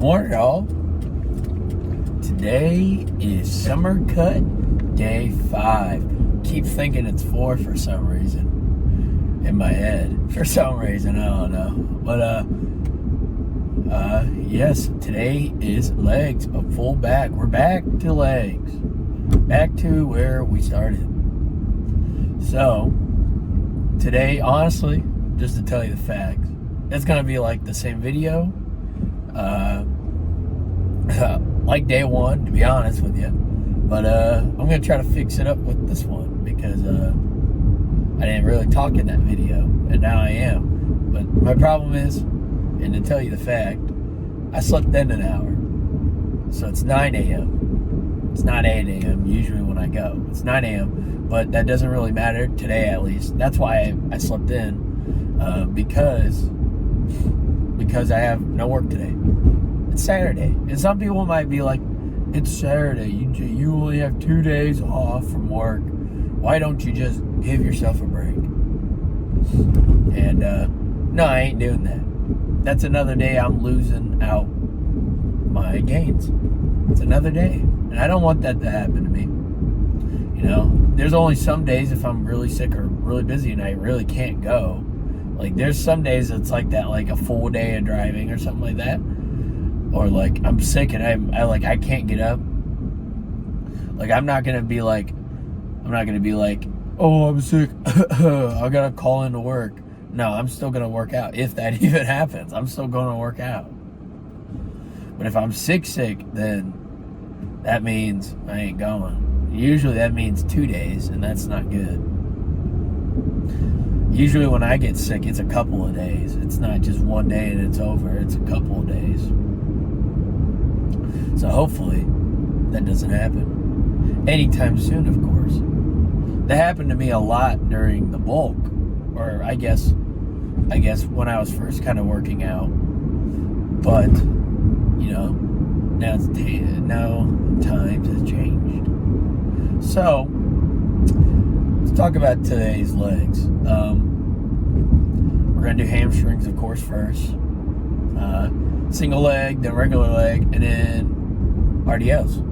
morning, y'all. Today is summer cut day 5. Keep thinking it's 4 for some reason in my head. For some reason, I don't know. But yes, today is legs, a full back. We're back to legs, back to where we started. So today, honestly, just to tell you the facts, it's gonna be like the same video. Like day 1, to be honest with you, but I'm gonna try to fix it up with this one because I didn't really talk in that video, and now I am. But my problem is, and to tell you the fact, I slept in an hour, so it's 9 a.m. It's not 8 a.m. usually when I go. It's 9 a.m. But that doesn't really matter today, at least. That's why I slept in, because I have no work today. It's Saturday, and some people might be like, it's Saturday, you only have 2 days off from work, why don't you just give yourself a break? And no, I ain't doing that. That's another day I'm losing out my gains. It's another day, and I don't want that to happen to me. You know, there's only some days if I'm really sick or really busy and I really can't go. Like, there's some days it's like that, like a full day of driving or something like that. Or like I'm sick and I can't get up. Like I'm not gonna be like, oh, I'm sick, I gotta call into work. No, I'm still gonna work out. If that even happens, I'm still gonna work out. But if I'm sick, then that means I ain't going. Usually that means 2 days, and that's not good. Usually when I get sick, it's a couple of days. It's not just one day and it's over. It's a couple of days. So hopefully that doesn't happen anytime soon, of course. That happened to me a lot during the bulk, or I guess when I was first kind of working out. But you know, now times has changed. So let's talk about today's legs. We're gonna do hamstrings, of course, first. Single leg, then regular leg, and then RDLs.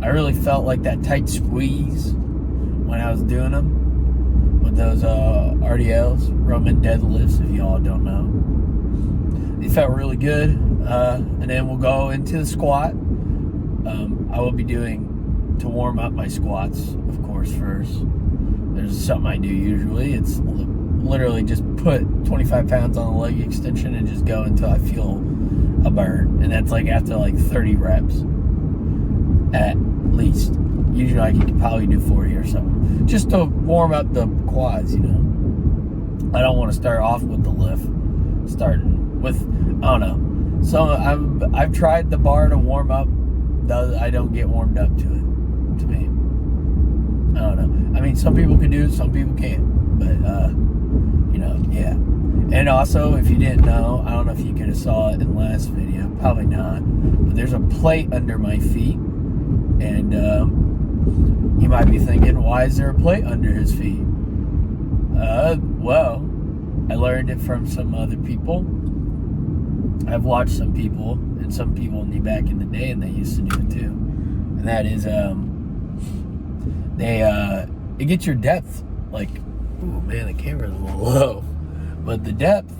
I really felt like that tight squeeze when I was doing them with those RDLs, Roman deadlifts, if y'all don't know. They felt really good. And then we'll go into the squat. I will be doing, to warm up my squats, of course, first. There's something I do usually. It's literally just put 25 pounds on the leg extension and just go until I feel a burn. And that's like after like 30 reps at least. Usually I can probably do 40 or something, just to warm up the quads, you know. I don't want to start off with the lift, starting with, I don't know. So I've tried the bar to warm up. I don't get warmed up to it, to me. I don't know. I mean, some people can do it, some people can't. But, you know, yeah. And also, if you didn't know, I don't know if you could have saw it in the last video. Probably not. But there's a plate under my feet. And you might be thinking, why is there a plate under his feet? Well, I learned it from some other people. I've watched some people, and some people back in the day, and they used to do it too. And that is, it gets your depth, like, ooh, man, the camera's a little low. But the depth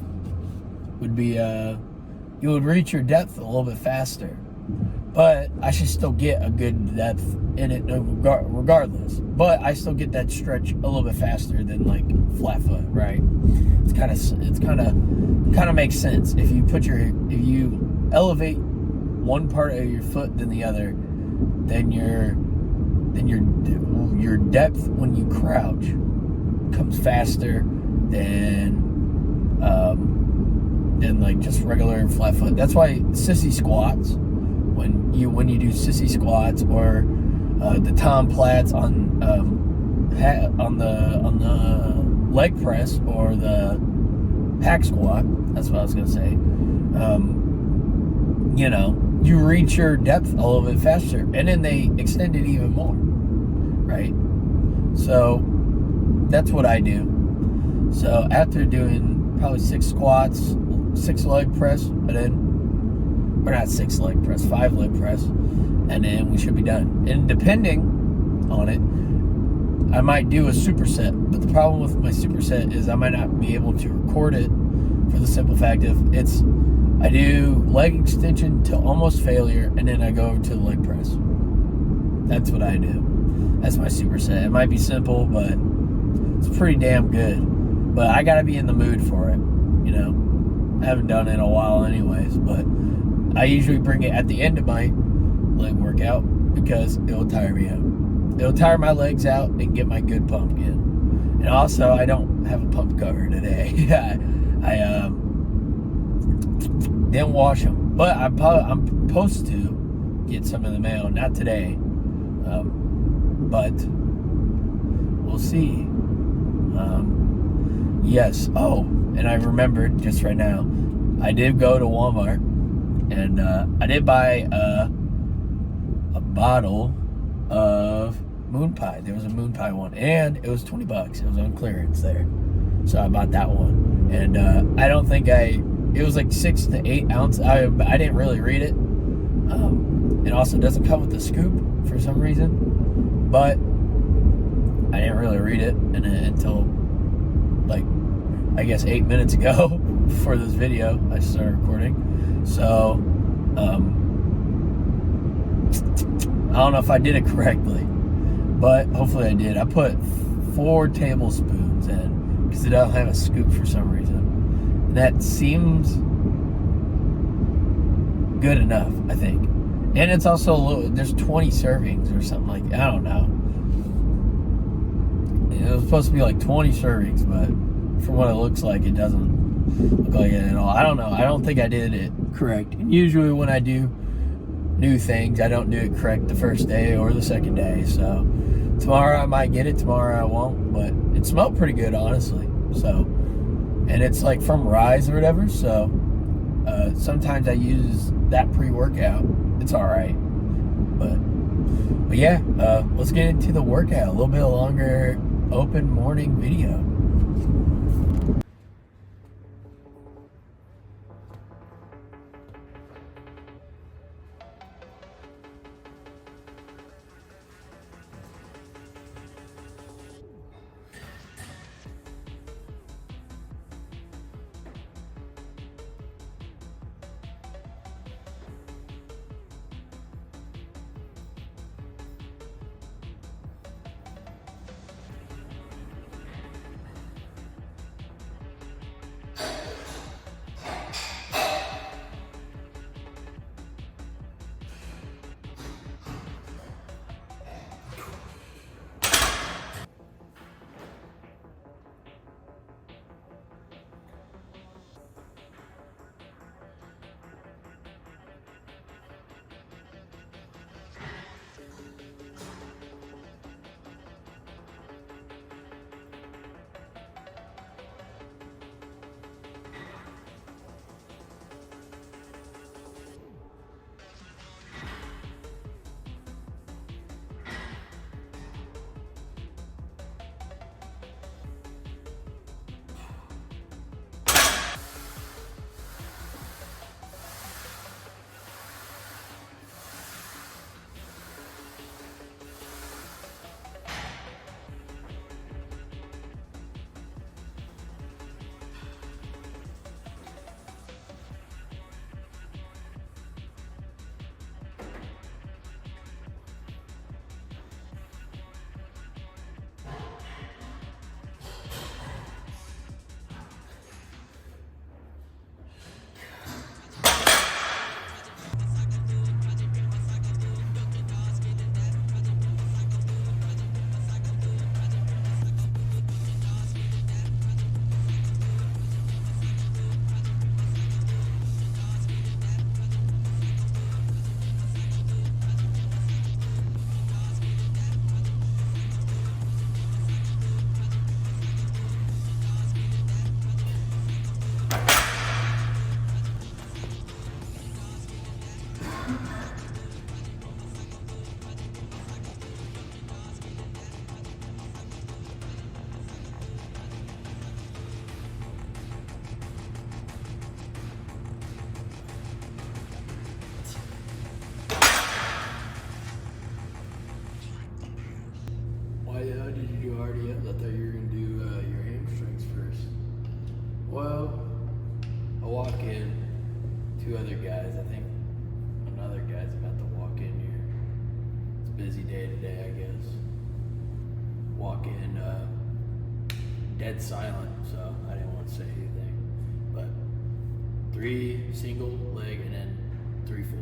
would be, you would reach your depth a little bit faster. But I should still get a good depth in it regardless. But I still get that stretch a little bit faster than like flat foot, right? It's kind of makes sense. If you elevate one part of your foot than the other, then your depth when you crouch comes faster than like just regular flat foot. That's why sissy squats, when you do sissy squats or the Tom Platz on the leg press or the hack squat, that's what I was gonna say. You know, you reach your depth a little bit faster, and then they extend it even more, right? So that's what I do. So after doing probably 6 squats, 6 leg press, and then or not 6 leg press, 5 leg press, and then we should be done. And depending on it, I might do a superset, but the problem with my superset is I might not be able to record it for the simple fact of I do leg extension to almost failure, and then I go over to the leg press. That's what I do. That's my superset. It might be simple, but it's pretty damn good. But I gotta be in the mood for it, you know. I haven't done it in a while anyways, but I usually bring it at the end of my leg workout because it'll tire me out. It'll tire my legs out and get my good pump in. And also, I don't have a pump cover today. I didn't wash them, but I'm supposed to get some in the mail. Not today, but we'll see. Yes. Oh, and I remembered just right now, I did go to Walmart, and I did buy a bottle of Moon Pie. There was a Moon Pie one, and it was $20. It was on clearance there, so I bought that one. And I don't think it was like 6 to 8 ounces. I didn't really read it. It also doesn't come with a scoop for some reason, but I didn't really read it until like I guess 8 minutes ago before this video I started recording. So I don't know if I did it correctly, but hopefully I did. I put 4 tablespoons in because it doesn't have a scoop for some reason. And that seems good enough, I think. And it's also there's 20 servings or something like that. I don't know. It was supposed to be like 20 servings, but from what it looks like, it doesn't look like it at all. I don't know. I don't think I did it correct. And usually when I do new things, I don't do it correct the first day or the second day. So tomorrow I might get it, tomorrow I won't. But it smelled pretty good, honestly. So, and it's like from Rise or whatever. So sometimes I use that pre-workout. It's all right. But yeah, let's get into the workout. A little bit longer open morning video. walk in. Two other guys. I think another guy's about to walk in here. It's a busy day today, I guess. Walk in, dead silent, so I didn't want to say anything. But 3 single leg and then 3 full.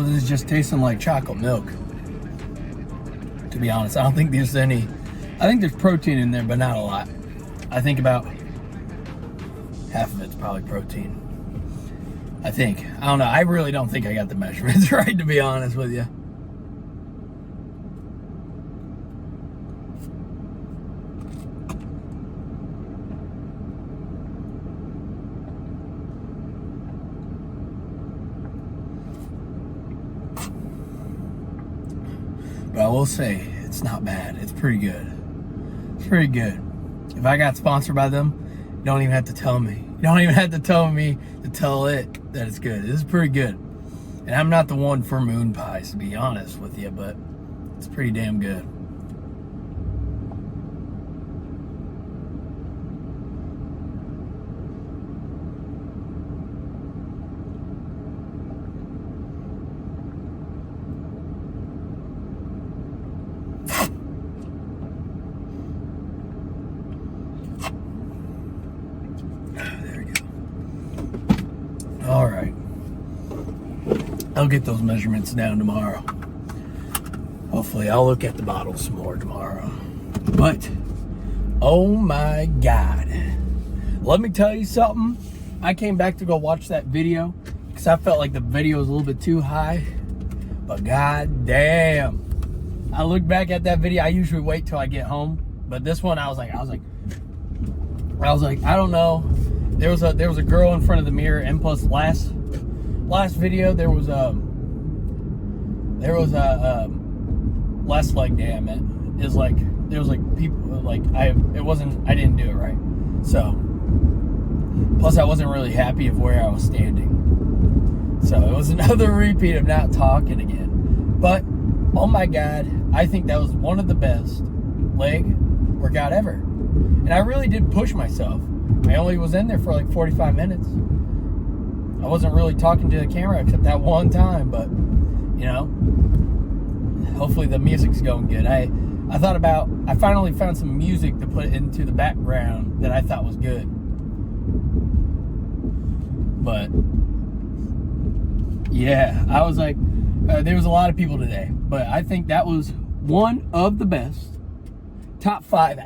this is just tasting like chocolate milk. To be honest, I don't think there's any. I think there's protein in there, but not a lot. I think about half of it's probably protein. I think. I don't know. I really don't think I got the measurements right, to be honest with you. But I will say, it's not bad. It's pretty good. It's pretty good. If I got sponsored by them, you don't even have to tell me. You don't even have to tell me to tell it that it's good. This is pretty good. And I'm not the one for moon pies, to be honest with you, but it's pretty damn good. All right. I'll get those measurements down tomorrow. Hopefully, I'll look at the bottle some more tomorrow. But, oh my God. Let me tell you something. I came back to go watch that video because I felt like the video was a little bit too high. But god damn. I look back at that video. I usually wait till I get home. But this one, I was like, I don't know. There was a girl in front of the mirror, and plus last video there was a less like damn it is like there was like people like I didn't do it right. So plus I wasn't really happy of where I was standing. So it was another repeat of not talking again. But oh my god, I think that was one of the best leg workout ever. And I really did push myself. I only was in there for like 45 minutes. I wasn't really talking to the camera except that one time, but hopefully the music's going good. I finally found some music to put into the background that I thought was good. But yeah, I was like, there was a lot of people today, but I think that was one of the best. Top 5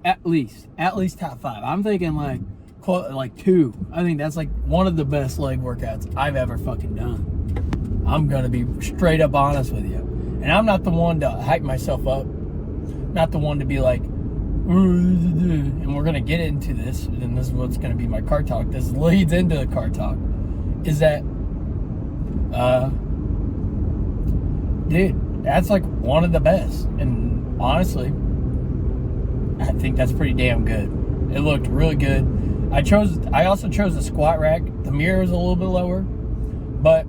at least top 5. I'm thinking like 2. I think that's like one of the best leg workouts I've ever fucking done. I'm gonna be straight up honest with you, and I'm not the one to hype myself up, not the one to be like, and we're gonna get into this, and this is what's gonna be my car talk. This leads into the car talk. Is that, dude, that's like one of the best, and honestly, I think that's pretty damn good. It looked really good. I also chose the squat rack. The mirror was a little bit lower, but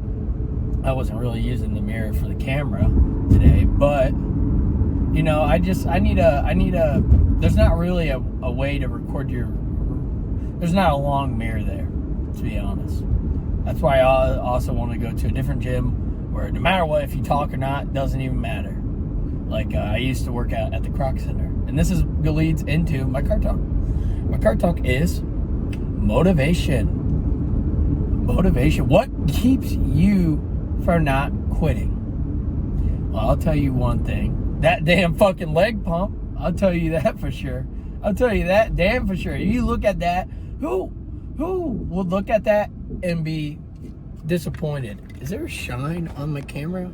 I wasn't really using the mirror for the camera today. But I need a. There's not really a way to record there's not a long mirror there, to be honest. That's why I also want to go to a different gym where no matter what, if you talk or not, doesn't even matter. Like I used to work out at the Croc Center. And this leads into my car talk. My car talk is motivation. Motivation. What keeps you from not quitting? Well, I'll tell you one thing. That damn fucking leg pump. I'll tell you that for sure. I'll tell you that damn for sure. You look at that. Who would look at that and be disappointed? Is there a shine on my camera?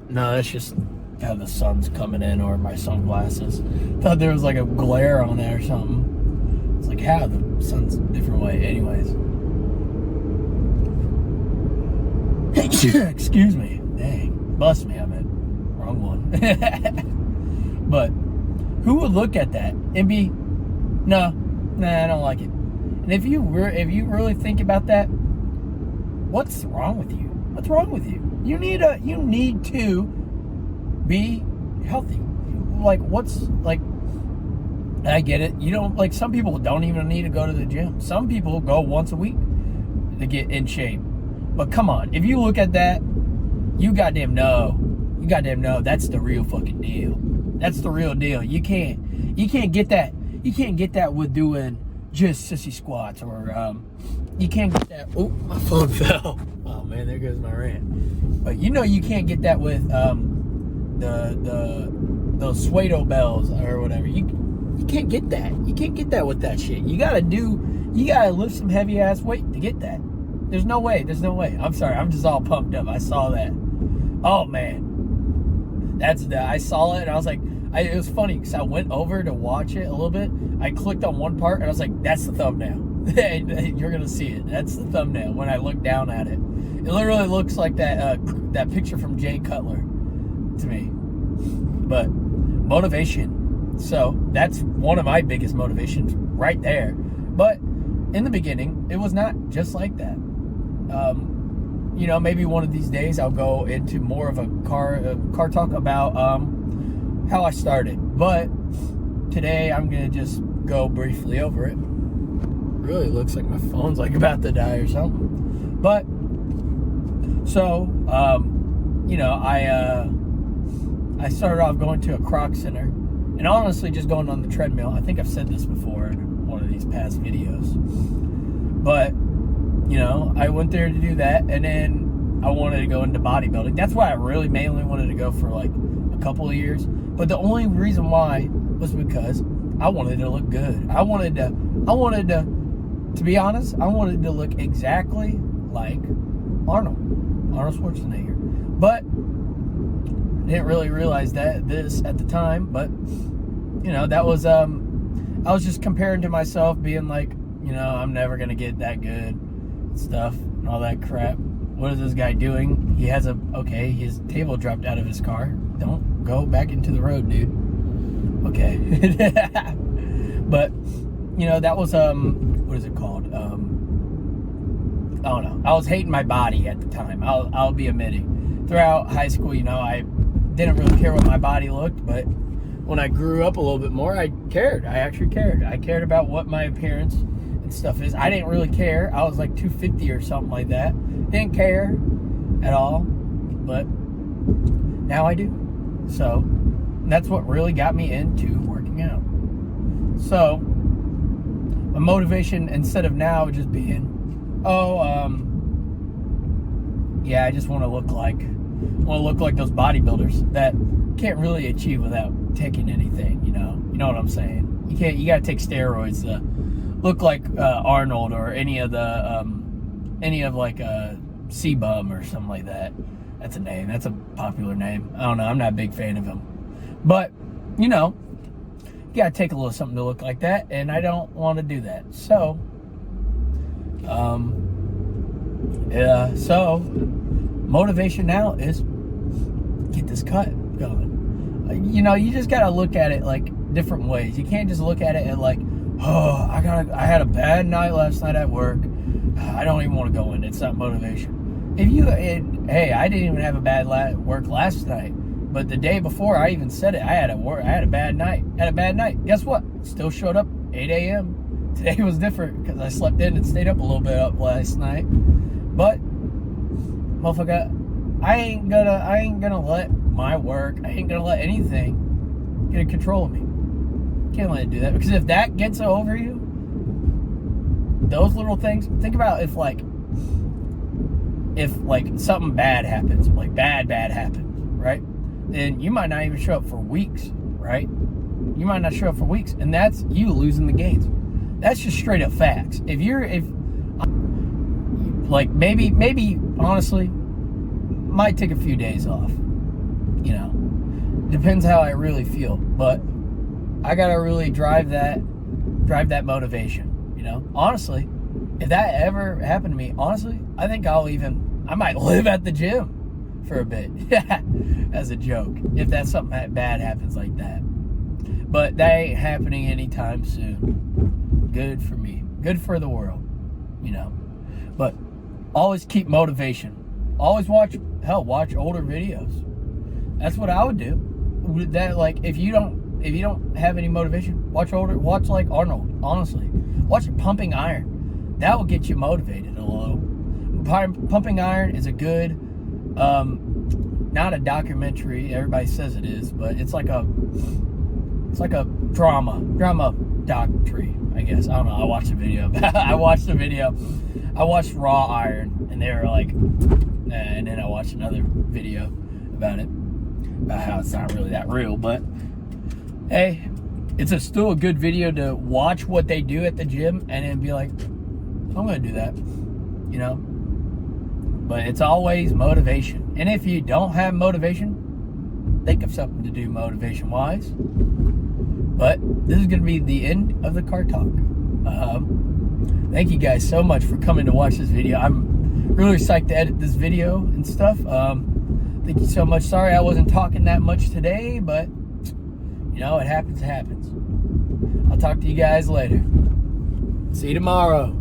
No, that's just how the sun's coming in, or my sunglasses. Thought there was like a glare on it or something. It's like how the sun's a different way. Anyways. Excuse me. Dang. Bust me, I meant. Wrong one. But who would look at that and be, nah, I don't like it. And if you really think about that, what's wrong with you? What's wrong with you? You need to be healthy. Like, I get it. You don't, like, some people don't even need to go to the gym. Some people go once a week to get in shape. But come on, if you look at that, you goddamn know that's the real fucking deal. That's the real deal. You can't get that with doing just sissy squats or you can't get that. Oh, my phone fell. Oh man, there goes my rant. But you know you can't get that with those Suedo bells or whatever. You can't get that. You can't get that with that shit. You gotta lift some heavy ass weight to get that. There's no way. I'm sorry. I'm just all pumped up. I saw that. Oh man, I saw it and I was like, it was funny because I went over to watch it a little bit. I clicked on one part and I was like, that's the thumbnail. You're gonna see it. That's the thumbnail. When I look down at it, it literally looks like that picture from Jay Cutler to me. But motivation. So that's one of my biggest motivations right there. But in the beginning, it was not just like that. You know, maybe one of these days I'll go into more of a car talk about how I started. But today I'm gonna just go briefly over it. Really looks like my phone's like about to die or something. But so you know, I started off going to a Croc Center, and honestly just going on the treadmill. I think I've said this before in one of these past videos. But you know, I went there to do that, and then I wanted to go into bodybuilding. That's why I really mainly wanted to go for like a couple of years. But the only reason why was because I wanted to look good. I wanted to be honest, I wanted to look exactly like Arnold Schwarzenegger. But I didn't really realize this at the time. But you know, that was I was just comparing to myself, being like, you know, I'm never gonna get that good. Stuff and all that crap. What is this guy doing? He has his table dropped out of his car. Don't go back into the road, dude. Okay. But you know, that was what is it called? I don't know. I was hating my body at the time. I'll be admitting. Throughout high school, you know, I didn't really care what my body looked, but when I grew up a little bit more, I cared. I actually cared. I cared about what my appearance and stuff is. I didn't really care. I was like 250 or something like that. Didn't care at all, but now I do. So that's what really got me into working out. So my motivation, instead of now just being, I just want to look like those bodybuilders that can't really achieve without taking anything. You know what I'm saying? You got to take steroids to look like Arnold or any of like C-Bum or something like that. That's a name. That's a popular name. I don't know. I'm not a big fan of him. But, you know, you got to take a little something to look like that, and I don't want to do that. So, so motivation now is get this cut going. You know, you just got to look at it like different ways. You can't just look at it at like, oh, I had a bad night last night at work. I don't even want to go in. It's not motivation. Hey, I didn't even have a bad work last night, but the day before, I even said it. I had a bad night. Guess what? Still showed up 8 a.m. Today was different because I slept in and stayed up a little bit up last night. But, motherfucker, I ain't gonna let my work, I ain't gonna let anything get in control of me. Can't let it do that, because if that gets over you, those little things, think about if something bad happens, like bad happens, right? Then you might not even show up for weeks, right? You might not show up for weeks, and that's you losing the gains. That's just straight up facts. Maybe honestly, might take a few days off. You know, depends how I really feel, but I gotta really drive that motivation. You know, honestly, if that ever happened to me, honestly, I think I might live at the gym for a bit as a joke, if that's something bad happens like that. But that ain't happening anytime soon. Good for me, good for the world, you know. But always keep motivation. Always watch older videos. That's what I would do. That, like, if you don't have any motivation, watch like Arnold. Honestly, watch Pumping Iron. That will get you motivated a little. Pumping Iron is a good, not a documentary. Everybody says it is, but it's like a drama doctrine, I guess. I don't know. I watched a video. I watched Raw Iron, and they were like, and then I watched another video about it, about how it's not really that real. But hey, it's still a good video to watch what they do at the gym and then be like, I'm going to do that, you know? But it's always motivation. And if you don't have motivation, think of something to do motivation-wise. But this is going to be the end of the car talk. Thank you guys so much for coming to watch this video. I'm really psyched to edit this video and stuff. Thank you so much. Sorry I wasn't talking that much today, but you know, it happens. I'll talk to you guys later. See you tomorrow.